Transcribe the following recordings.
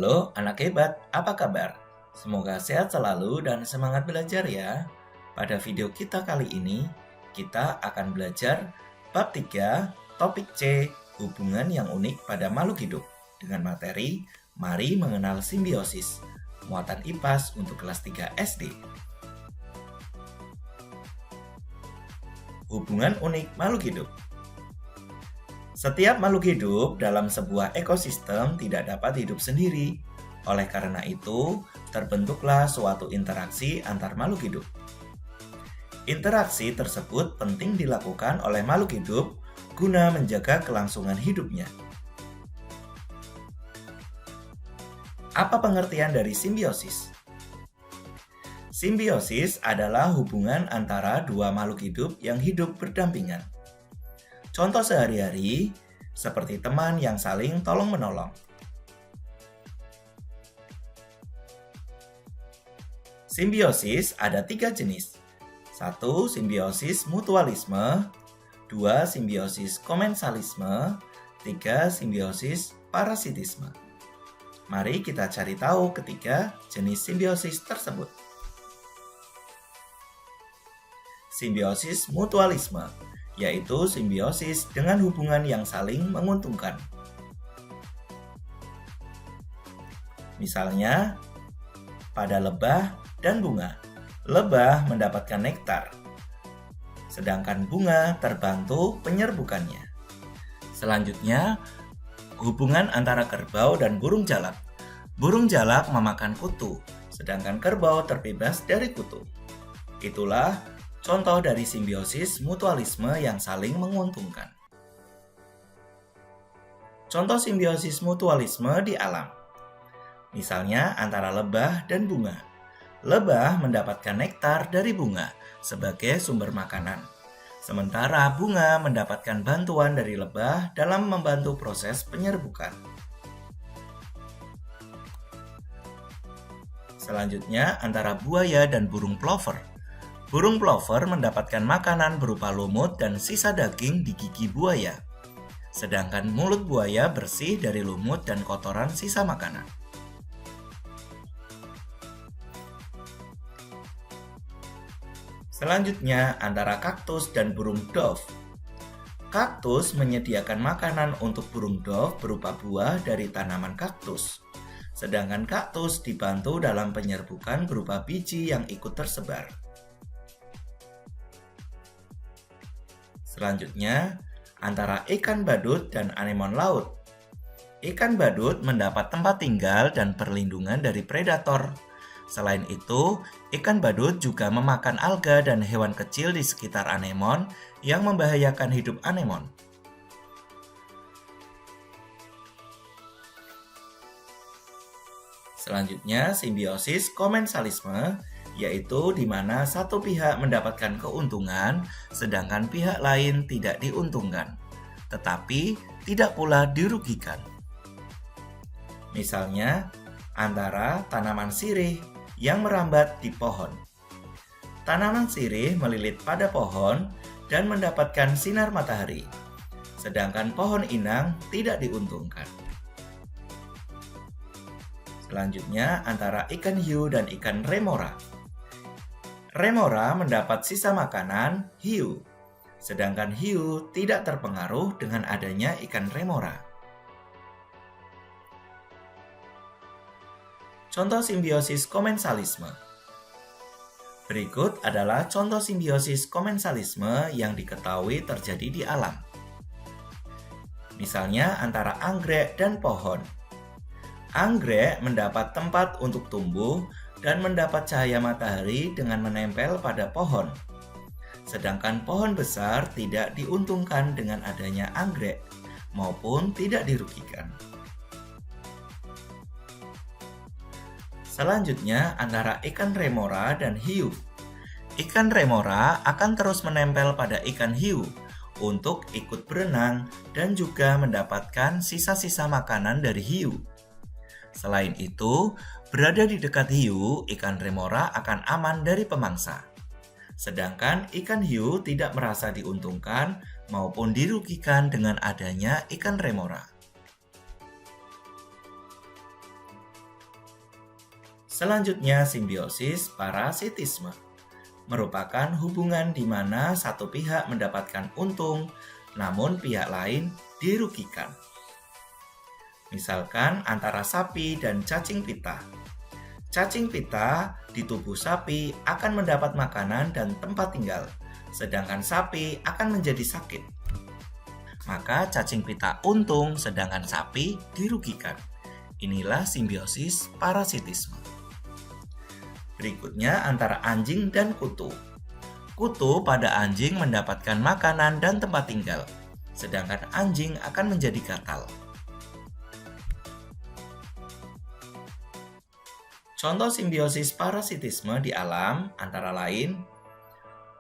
Halo anak hebat, apa kabar? Semoga sehat selalu dan semangat belajar ya. Pada video kita kali ini, kita akan belajar bab 3, topik C, hubungan yang unik pada makhluk hidup dengan materi Mari Mengenal Simbiosis, muatan IPAS untuk kelas 3 SD. Hubungan unik makhluk hidup. Setiap makhluk hidup dalam sebuah ekosistem tidak dapat hidup sendiri. Oleh karena itu, terbentuklah suatu interaksi antar makhluk hidup. Interaksi tersebut penting dilakukan oleh makhluk hidup guna menjaga kelangsungan hidupnya. Apa pengertian dari simbiosis? Simbiosis adalah hubungan antara dua makhluk hidup yang hidup berdampingan. Contoh sehari-hari seperti teman yang saling tolong-menolong. Simbiosis ada 3 jenis. 1. Simbiosis mutualisme. 2. Simbiosis komensalisme. 3. Simbiosis parasitisme. Mari kita cari tahu ketiga jenis simbiosis tersebut. Simbiosis mutualisme, yaitu simbiosis dengan hubungan yang saling menguntungkan. Misalnya, pada lebah dan bunga. Lebah mendapatkan nektar, sedangkan bunga terbantu penyerbukannya. Selanjutnya, hubungan antara kerbau dan burung jalak. Burung jalak memakan kutu, sedangkan kerbau terbebas dari kutu. Itulah contoh dari simbiosis mutualisme yang saling menguntungkan. Contoh simbiosis mutualisme di alam. Misalnya antara lebah dan bunga. Lebah mendapatkan nektar dari bunga sebagai sumber makanan. Sementara bunga mendapatkan bantuan dari lebah dalam membantu proses penyerbukan. Selanjutnya antara buaya dan burung plover. Burung plover mendapatkan makanan berupa lumut dan sisa daging di gigi buaya. Sedangkan mulut buaya bersih dari lumut dan kotoran sisa makanan. Selanjutnya antara kaktus dan burung dove. Kaktus menyediakan makanan untuk burung dove berupa buah dari tanaman kaktus. Sedangkan kaktus dibantu dalam penyerbukan berupa biji yang ikut tersebar. Selanjutnya, antara ikan badut dan anemon laut. Ikan badut mendapat tempat tinggal dan perlindungan dari predator. Selain itu, ikan badut juga memakan alga dan hewan kecil di sekitar anemon yang membahayakan hidup anemon. Selanjutnya, simbiosis komensalisme, yaitu di mana satu pihak mendapatkan keuntungan, sedangkan pihak lain tidak diuntungkan, tetapi tidak pula dirugikan. Misalnya, antara tanaman sirih yang merambat di pohon. Tanaman sirih melilit pada pohon dan mendapatkan sinar matahari, sedangkan pohon inang tidak diuntungkan. Selanjutnya, antara ikan hiu dan ikan remora. Remora mendapat sisa makanan hiu, sedangkan hiu tidak terpengaruh dengan adanya ikan remora. Contoh simbiosis komensalisme. Berikut adalah contoh simbiosis komensalisme yang diketahui terjadi di alam. Misalnya antara anggrek dan pohon. Anggrek mendapat tempat untuk tumbuh dan mendapat cahaya matahari dengan menempel pada pohon. Sedangkan pohon besar tidak diuntungkan dengan adanya anggrek maupun tidak dirugikan. Selanjutnya antara ikan remora dan hiu. Ikan remora akan terus menempel pada ikan hiu untuk ikut berenang dan juga mendapatkan sisa-sisa makanan dari hiu. Selain itu, berada di dekat hiu, ikan remora akan aman dari pemangsa. Sedangkan ikan hiu tidak merasa diuntungkan maupun dirugikan dengan adanya ikan remora. Selanjutnya, simbiosis parasitisme merupakan hubungan di mana satu pihak mendapatkan untung, namun pihak lain dirugikan. Misalkan antara sapi dan cacing pita. Cacing pita di tubuh sapi akan mendapat makanan dan tempat tinggal, sedangkan sapi akan menjadi sakit. Maka cacing pita untung, sedangkan sapi dirugikan. Inilah simbiosis parasitisme. Berikutnya antara anjing dan kutu. Kutu pada anjing mendapatkan makanan dan tempat tinggal, sedangkan anjing akan menjadi gatal. Contoh simbiosis parasitisme di alam antara lain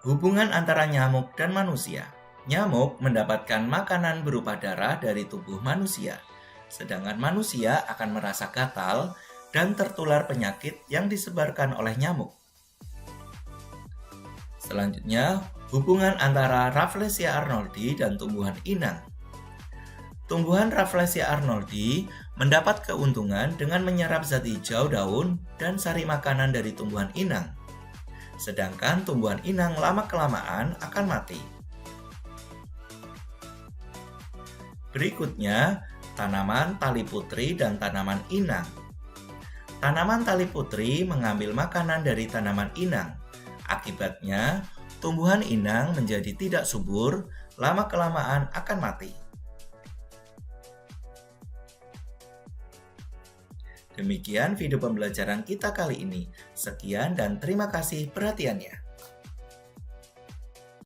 hubungan antara nyamuk dan manusia. Nyamuk mendapatkan makanan berupa darah dari tubuh manusia, sedangkan manusia akan merasa gatal dan tertular penyakit yang disebarkan oleh nyamuk. Selanjutnya, hubungan antara Rafflesia arnoldi dan tumbuhan inang. Tumbuhan Rafflesia arnoldi mendapat keuntungan dengan menyerap zat hijau daun dan sari makanan dari tumbuhan inang. Sedangkan tumbuhan inang lama-kelamaan akan mati. Berikutnya, tanaman tali putri dan tanaman inang. Tanaman tali putri mengambil makanan dari tanaman inang. Akibatnya, tumbuhan inang menjadi tidak subur, lama-kelamaan akan mati. Demikian video pembelajaran kita kali ini. Sekian dan terima kasih perhatiannya.